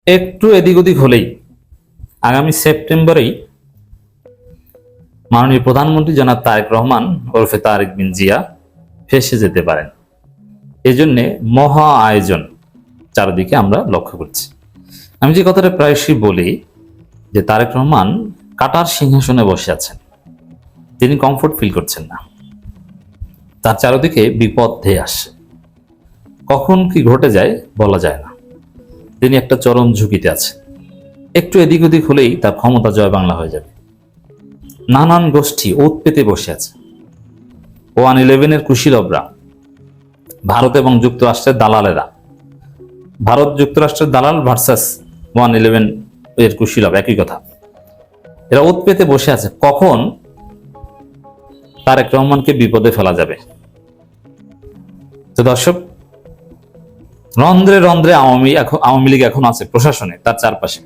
একটু এদিক ওদিক হলেই আগামী সেপ্টেম্বরেই মাননীয় প্রধানমন্ত্রী জনাব তারেক রহমান ওরফে তারেক বিন জিয়া ফেঁসে যেতে পারেন। এজন্যে মহা আয়োজন চারদিকে আমরা লক্ষ্য করছি। আমি যে কথাটা প্রায়শই বলি যে তারেক রহমান কাটার সিংহাসনে বসে আছেন, তিনি কমফোর্ট ফিল করছেন না, তার চারদিকে বিপদ ধেয়ে আসছে, কখন কি ঘটে যায় বলা যায় না। তিনি একটা চরম ঝুঁকিতে আছেন, একটু এদিক ওদিক হলেই তার ক্ষমতা জয় বাংলা হয়ে যাবে। নানান গোষ্ঠী ওত পেতে বসে আছে। 111-এর কুশীলবরা, ভারত এবং যুক্তরাষ্ট্রের দালালেরা, ভারত যুক্তরাষ্ট্রের দালাল ভার্সাস 111 এর কুশীলব, একই কথা। এরা ওত পেতে বসে আছে কখন তারেক রহমানকে বিপদে ফেলা যাবে। তো দর্শক, রন্ধ্রে রন্ধ্রে আওয়ামী লীগ এখন আছে প্রশাসনে, তার চারপাশে,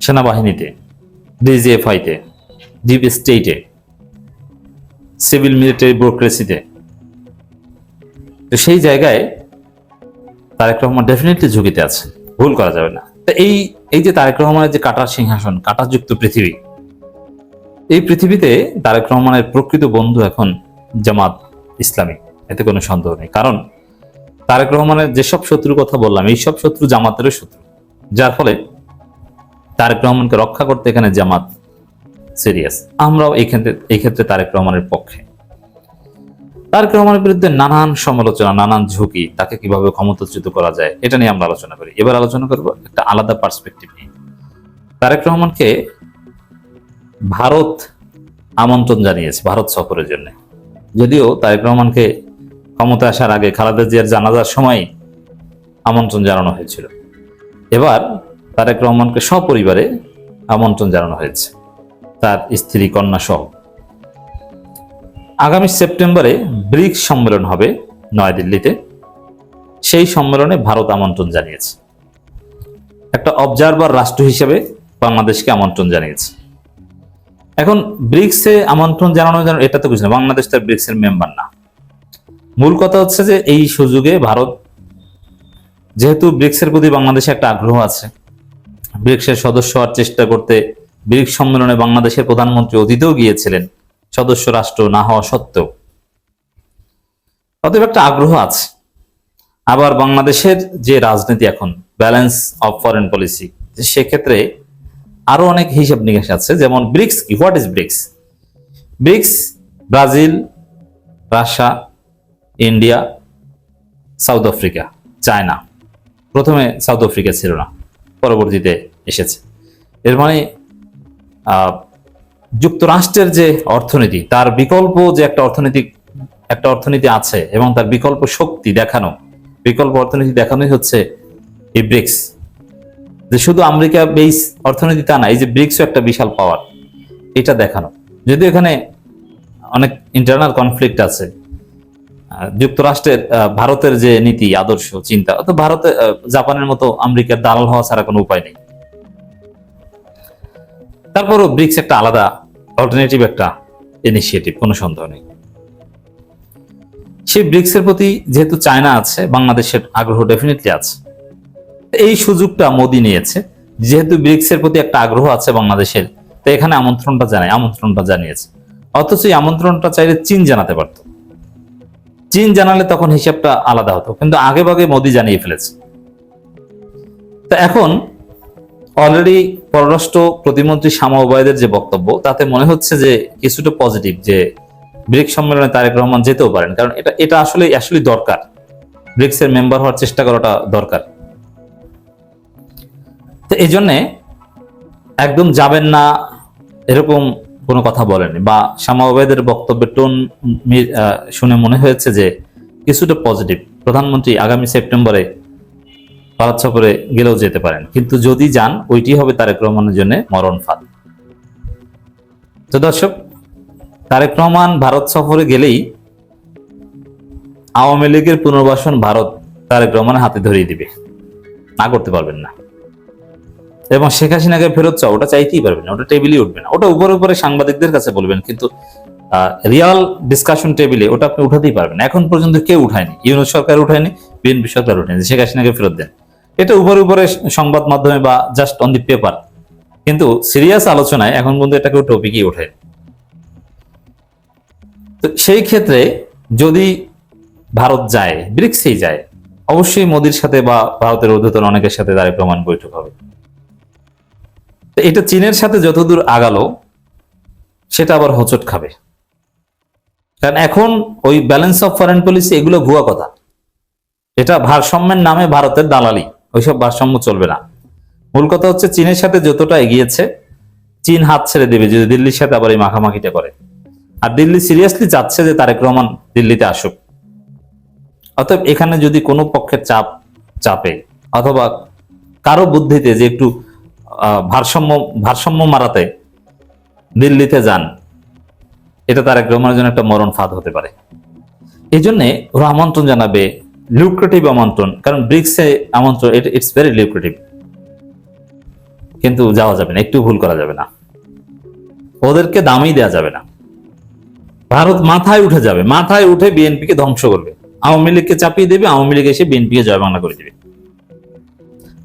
সেনাবাহিনীতে, ডিজিএফআইতে, ডিপ স্টেটে, সিভিল মিলিটারি ব্যুরোক্রেসিতে। তো সেই জায়গায় তারেক রহমান ডেফিনেটলি ঝুঁকিতে আছে, ভুল করা যাবে না। তো এই যে তারেক রহমানের যে কাটার সিংহাসন, কাটাযুক্ত পৃথিবী, এই পৃথিবীতে তারেক রহমানের প্রকৃত বন্ধু এখন জামাত ইসলামী, এতে কোনো সন্দেহ নেই। কারণ তারেক রহমানের যেসব শত্রুর কথা বললাম, এইসব শত্রু জামাতেরও শত্রু, যার ফলে তারেক রহমানকে রক্ষা করতে এখানে জামাত সিরিয়াস। আমরাও এই ক্ষেত্রে তারেক রহমানের পক্ষে। তারেক রহমানের বিরুদ্ধে নানান সমালোচনা, নানান ঝুঁকি, তাকে কিভাবে ক্ষমতাচ্যুত করা যায়, এটা নিয়ে আমরা আলোচনা করি। এবার আলোচনা করব একটা আলাদা পার্সপেক্টিভ নিয়ে। তারেক রহমানকে ভারত আমন্ত্রণ জানিয়েছে ভারত সফরের জন্য। যদিও তারেক রহমানকে ক্ষমতা আসার আগে খালেদা জিয়ার জানাজার সময় আমন্ত্রণ জানানো হয়েছিল। এবার তারেক রহমানকে সপরিবারে আমন্ত্রণ জানানো হয়েছে, তার স্ত্রী, কন্যা সহ। আগামী সেপ্টেম্বরে ব্রিক্স সম্মেলন হবে নয়াদিল্লিতে। সেই সম্মেলনে ভারত আমন্ত্রণ জানিয়েছে, একটা অবজারভার রাষ্ট্র হিসেবে বাংলাদেশকে আমন্ত্রণ জানিয়েছে। এখন ব্রিক্সে আমন্ত্রণ জানানো, এটা তো কিছু না, বাংলাদেশ তার ব্রিক্সের মেম্বার না। মূল কথা হচ্ছে যে এই সুযোগে ভারত, যেহেতু ব্রিক্সের প্রতি বাংলাদেশে একটা আগ্রহ আছে, ব্রিক্সের সদস্য হওয়ার চেষ্টা করতে ব্রিক্স সম্মেলনে বাংলাদেশের প্রধানমন্ত্রী অতীতেও গিয়েছিলেন, সদস্য রাষ্ট্র না হওয়া সত্ত্বেও। অতএব একটা আগ্রহ আছে। আবার বাংলাদেশের যে রাজনীতি এখন, ব্যালেন্স অফ ফরেন পলিসি, সেক্ষেত্রে আরো অনেক হিসাব নিকাশ আছে। যেমন ব্রিক্স কি, what is BRICS? BRICS Brazil, Russia, India, South Africa, China. প্রথমে সাউথ আফ্রিকা ছিল না, পরবর্তীতে এসেছে। এর মানে যুক্তরাষ্ট্রের যে অর্থনীতি, তার বিকল্প যে একটা অর্থনীতি আছে, এবং তার বিকল্প শক্তি দেখানো, বিকল্প অর্থনীতি দেখানোই হচ্ছে এই ব্রিক্স। যে শুধু আমেরিকা বেস অর্থনীতি তা না, এই যে ব্রিক্সও একটা বিশাল পাওয়ার, এটা দেখানো। যদিও এখানে অনেক ইন্টারনাল কনফ্লিক্ট আছে। যুক্তরাষ্ট্রের, ভারতের যে নীতি, আদর্শ, চিন্তা, তো ভারতে জাপানের মতো আমেরিকার দালাল হওয়া ছাড়া কোনো উপায় নেই। তারপরও ব্রিক্স একটা আলাদা অল্টারনেটিভ একটা ইনিশিয়েটিভ, কোনো সন্দেহ নেই। সেই ব্রিক্সের প্রতি যেহেতু চায়না আছে, বাংলাদেশের আগ্রহ ডেফিনেটলি আছে। এই সুযোগটা মোদি নিয়েছে, যেহেতু ব্রিক্সের প্রতি একটা আগ্রহ আছে বাংলাদেশের, তো এখানে আমন্ত্রণটা জানিয়েছে। অথচ এই আমন্ত্রণটা চাইলে চীন জানাতে পারত, চীন জানালে তখন হিসাবটা আলাদা হতো, কিন্তু আগে ভাগে মোদি জানিয়ে ফেলেছে। তা এখন অলরেডি পররাষ্ট্র প্রতিমন্ত্রী শামা ওবায়দের যে বক্তব্য, তাতে মনে হচ্ছে যে কিছুটা পজিটিভ, যে ব্রিক্স সম্মেলনে তারেক রহমান যেতেও পারেন। কারণ এটা আসলে দরকার, ব্রিক্সের মেম্বার হওয়ার চেষ্টা করাটা দরকার। তো এই জন্যে একদম যাবেন না এরকম কোনো কথা বলেনি, বা শামা ওবায়দের বক্তব্যের টোন শুনে মনে হয়েছে যে কিছুটা পজিটিভ। প্রধানমন্ত্রী আগামী সেপ্টেম্বরে ভারত সফরে গেলেও যেতে পারেন, কিন্তু যদি যান, ওইটি হবে তারেক রহমানের জন্য মরণ ফাঁদ। তো দর্শক, তারেক রহমান ভারত সফরে গেলেই আওয়ামী লীগের পুনর্বাসন ভারত তারেক রহমানের হাতে ধরিয়ে দিবে, না করতে পারবেন না। এবং শেখ হাসিনাকে ফেরত চাও, ওটা চাইতেই পারবেন না, ওটা টেবিলই উঠবে না। ওটা উপরে উপরে সাংবাদিকদের কাছে বলবেন, কিন্তু রিয়াল ডিসকাশন টেবিলে ওটা আপনি উঠাতেই পারবেন না। এখন পর্যন্ত কেউ উঠায়নি, ইউনূস সরকার উঠায়নি, বিএনপি সরকার উঠায়নি, শেখ হাসিনাকে ফেরত দেন। এটা উপরে উপরে সংবাদ মাধ্যমে বা জাস্ট অন দি পেপার, কিন্তু সিরিয়াস আলোচনায় এখন পর্যন্ত এটা কেউ টপিকই ওঠে। তো সেই ক্ষেত্রে যদি ভারত যায়, ব্রিক্সেই যায়, অবশ্যই মোদির সাথে বা ভারতের ঊর্ধ্বতন অনেকের সাথে তারেক রহমান বৈঠক হবে। তো এটা চীনের সাথে যতদূর আগালো সেটা আবার হোঁচট খাবে, কারণ এখন ওই ব্যালেন্স অফ ফরেন পলিসি এগুলো ভুয়া কথা। এটা ভারসাম্যের নামে ভারতের দালালি, ওইসব ভারসাম্য চলবে না। মূল কথা হচ্ছে চীনের সাথে যতটা এগিয়েছে চীন হাত ছেড়ে দেবে যদি দিল্লির সাথে আবার এই মাখামাখিটা করে। আর দিল্লি সিরিয়াসলি চাচ্ছে যে তারেক রহমান দিল্লিতে আসুক। অতএব এখানে যদি কোনো পক্ষের চাপে অথবা কারো বুদ্ধিতে যে একটু ভারসাম্য মারাতে দিল্লিতে যান, এটা তারেক রহমানের জন্য একটা মরণ ফাঁদ হতে পারে। এই জন্যে ওরা আমন্ত্রণ জানাবে, লিউক্রেটিভ আমন্ত্রণ, কারণ ব্রিক্সে আমন্ত্রণ ইটস ভেরি লিউক্রেটিভ, কিন্তু যাওয়া যাবে না, একটু ভুল করা যাবে না, ওদেরকে দামই দেওয়া যাবে না। ভারত মাথায় উঠে যাবে, মাথায় উঠে বিএনপিকে ধ্বংস করবে, আওয়ামী লীগকে চাপিয়ে দেবে, আওয়ামী লীগ এসে বিএনপিকে জয় বাংলা করে দেবে।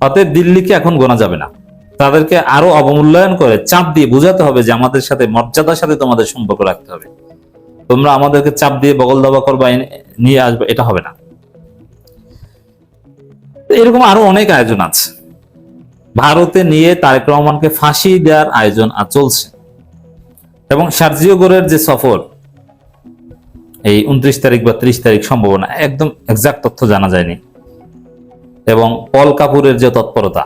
অতএব দিল্লিকে এখন গোনা যাবে না, তাদেরকে আরো অবমূল্যায়ন করে চাপ দিয়ে বোঝাতে হবে যে আমাদের সাথে মর্যাদার সাথে তোমাদের সম্পর্ক রাখতে হবে, তোমরা আমাদেরকে চাপ দিয়ে বগল দাবা করবা, নিয়ে আসবে, এটা হবে না। এরকম আরো অনেক আয়োজন আছে। ভারতে নিয়ে তারেক রহমানকে ফাঁসি দেওয়ার আয়োজন চলছে, এবং সার্জিও গোরের যে সফর এই 29 তারিখ বা 30 তারিখ সম্ভাবনা, একদম এক্সাক্ট তথ্য জানা যায়নি, এবং পল কাপুরের যে তৎপরতা,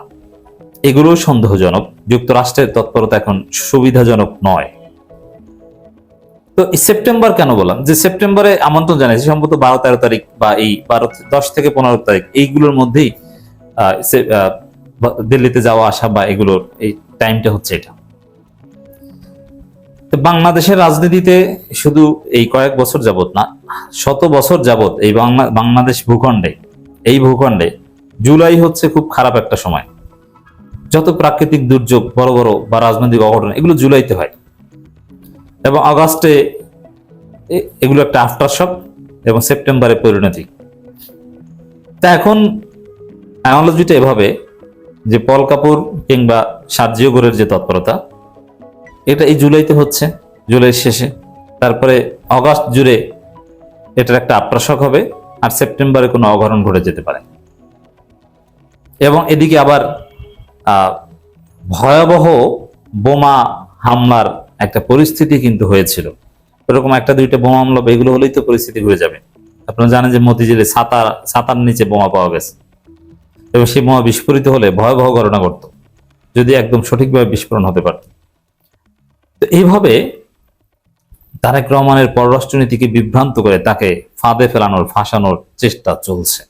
এগুলো সন্দেহজনক। যুক্তরাষ্ট্রের তৎপরতা এখন সুবিধাজনক নয়। তো সেপ্টেম্বর কেন বললাম, যে সেপ্টেম্বরে আমন্ত্রণ জানিয়েছে সম্ভবত 12-13 তারিখ বা এই 10 থেকে 15 তারিখ, এইগুলোর মধ্যেই দিল্লিতে যাওয়া আসা বা এগুলোর এই টাইমটা হচ্ছে এটা। বাংলাদেশের রাজনীতিতে শুধু এই কয়েক বছর যাবত না, শত বছর যাবত এই বাংলাদেশ ভূখণ্ডে জুলাই হচ্ছে খুব খারাপ একটা সময়। যত প্রাকৃতিক দুর্যোগ বড় বড় বা রাজনৈতিক অঘটন, এগুলো জুলাইতে হয়, এবং আগস্টে এগুলো একটা আফটার শক, এবং সেপ্টেম্বরে পরিণতি। তা এখন অ্যানালজিটা এভাবে যে পল কাপুর কিংবা সার্জিও গোরের যে তৎপরতা, এটা এই জুলাইতে হচ্ছে, জুলাইয়ের শেষে, তারপরে অগাস্ট জুড়ে এটার একটা আপ্রাসক হবে, আর সেপ্টেম্বরে কোনো অঘটন ঘটে যেতে পারে। এবং এদিকে আবার ভয়াবহ বোমা হামলার একটা পরিস্থিতি কিন্তু হয়েছিল, এরকম 1-2টা বোমা হামলা এগুলো হলেই তো পরিস্থিতি ঘুরে যাবে। আপনারা জানেন যে মতিঝিলে ছাতার নিচে বোমা পাওয়া গেছে, এবং সেই বোমা বিস্ফোরিত হলে ভয়াবহ ঘটনা ঘটত যদি একদম সঠিকভাবে বিস্ফোরণ হতে পারত। তো এইভাবে তারেক রহমানের পররাষ্ট্রনীতিকে বিভ্রান্ত করে তাকে ফাঁদে ফেলানোর, ফাঁসানোর চেষ্টা চলছে।